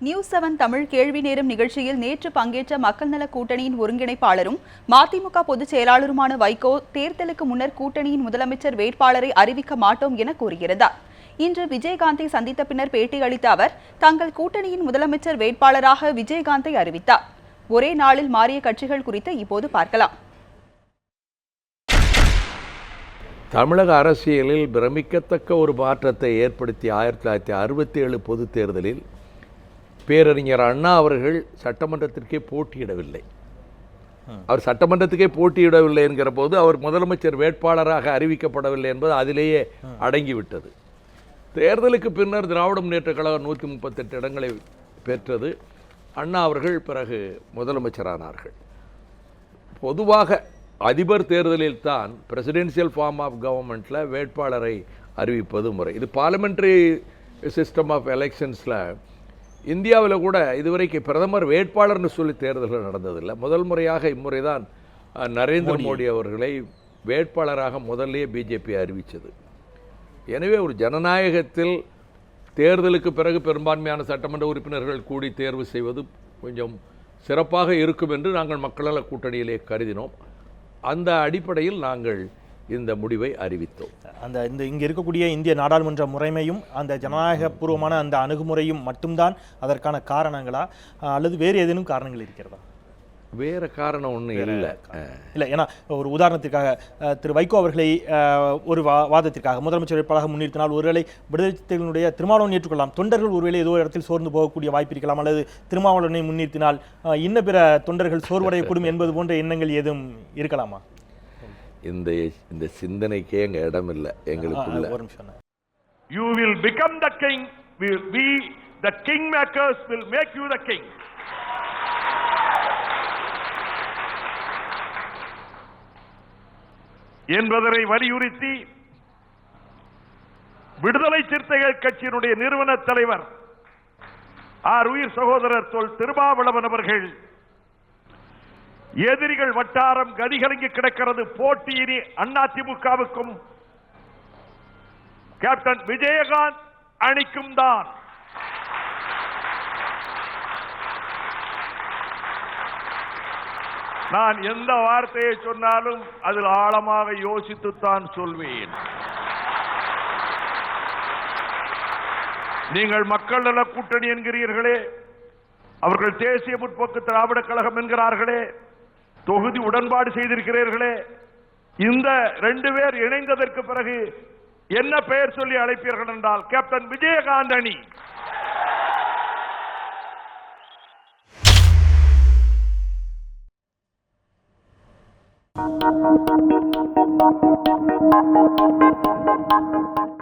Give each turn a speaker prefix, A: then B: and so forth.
A: News 7 Tamil கேள்வி நேரம் நிகழ்ச்சியில் நேற்று பங்கேற்ற மக்கள் நல கூட்டணியின் ஒருங்கிணைப்பாளரும் மதிமுக பொதுச் செயலாளருமான வைகோ தேர்தலுக்கு முன்னர் கூட்டணியின் முதலமைச்சர் வேட்பாளரை அறிவிக்க மாட்டோம் என கூறியிருந்தார். இன்று விஜயகாந்தை சந்தித்த பின்னர் பேட்டியளித்த அவர் தங்கள் கூட்டணியின் முதலமைச்சர் வேட்பாளராக விஜயகாந்தை அறிவித்தார். ஒரே நாளில் மாறிய கட்சிகள் குறித்து இப்போது பார்க்கலாம்.
B: தமிழக அரசியலில் பிரமிக்கத்தக்க ஒரு மாற்றத்தை ஏற்படுத்திய 1967 பொதுத் தேர்தலில் பேரறிஞர் அண்ணா அவர்கள் சட்டமன்றத்திற்கே போட்டியிடவில்லை. அவர் சட்டமன்றத்துக்கே போட்டியிடவில்லை என்கிற போது அவர் முதலமைச்சர் வேட்பாளராக அறிவிக்கப்படவில்லை என்பது அதிலேயே அடங்கிவிட்டது. தேர்தலுக்கு பின்னர் திராவிட முன்னேற்ற கழகம் 138 இடங்களை பெற்றது. அண்ணா அவர்கள் பிறகு முதலமைச்சரானார்கள். பொதுவாக அதிபர் தேர்தலில் தான் பிரசிடென்சியல் ஃபார்ம் ஆஃப் கவர்மெண்ட்டில் வேட்பாளரை அறிவிப்பது முறை. இது பார்லிமெண்ட்ரி சிஸ்டம் ஆஃப் எலெக்ஷன்ஸில் இந்தியாவில் கூட இதுவரைக்கும் பிரதமர் வேட்பாளர்னு சொல்லி தேர்தல்கள் நடந்ததில்லை. முதல் முறையாக இம்முறை தான் நரேந்திர மோடி அவர்களை வேட்பாளராக முதல்லையே பிஜேபி அறிவித்தது. எனவே ஒரு ஜனநாயகத்தில் தேர்தலுக்கு பிறகு பெரும்பான்மையான சட்டமன்ற உறுப்பினர்கள் கூடி தேர்வு செய்வது கொஞ்சம் சிறப்பாக இருக்கும் என்று நாங்கள் மக்கள் நல கூட்டணியிலே கருதினோம். அந்த அடிப்படையில் நாங்கள் இந்த முடிவை அறிவித்தோம்.
C: இங்கே இருக்கக்கூடிய இந்திய நாடாளுமன்ற முறைமையும் அந்த ஜனநாயகபூர்வமான அந்த அணுகுமுறையும் மட்டும்தான் அதற்கான காரணங்களா அல்லது வேறு ஏதேனும் காரணங்கள் இருக்கிறதா?
B: வேறு காரணம் ஒன்றும் இல்லை.
C: ஏன்னா ஒரு உதாரணத்திற்காக திரு வைகோ அவர்களை ஒரு வாதத்திற்காக முதலமைச்சர் வேட்பாளராக முன்னிறுத்தினால் ஒருவேளை விடுதலை திருமாவளவன் ஏற்றுக்கொள்ளலாம். தொண்டர்கள் ஒருவேளை ஏதோ இடத்தில் சோர்ந்து போகக்கூடிய வாய்ப்பு இருக்கலாம். அல்லது திருமாவளவனை முன்னிறுத்தினால் இன்ன பிற தொண்டர்கள் சோர்வடையக்கூடும் என்பது போன்ற எண்ணங்கள் ஏதும் இருக்கலாமா?
B: இந்த சிந்தனைக்கே எங்க இடம் இல்லை எங்களுக்குள்ள.
D: You will become the king. We the kingmakers will make you the king. என்பதனை வலியுறுத்தி விடுதலை சிறுத்தைகள் கட்சியினுடைய நிறுவன தலைவர் உயிர் சகோதரர் தொல் திருமாவளவன் அவர்கள் எதிரிகள் வட்டாரம் கதிகலங்கி கிடக்கிறது, போட்டியினி அதிமுகவுக்கும் கேப்டன் விஜயகாந்த் அணிக்கும் தான். நான் எந்த வார்த்தையை சொன்னாலும் அதில் ஆழமாக யோசித்துத்தான் சொல்வேன். நீங்கள் மக்கள் நல கூட்டணி என்கிறீர்களே, அவர்கள் தேசிய முற்போக்கு திராவிட கழகம் என்கிறார்களே, தொகுதி உடன்பாடு செய்திருக்கிறீர்களே, இந்த 2 பேர் இணைந்ததற்கு பிறகு என்ன பெயர் சொல்லி அழைப்பீர்கள் என்றால் கேப்டன் விஜயகாந்த் அணி.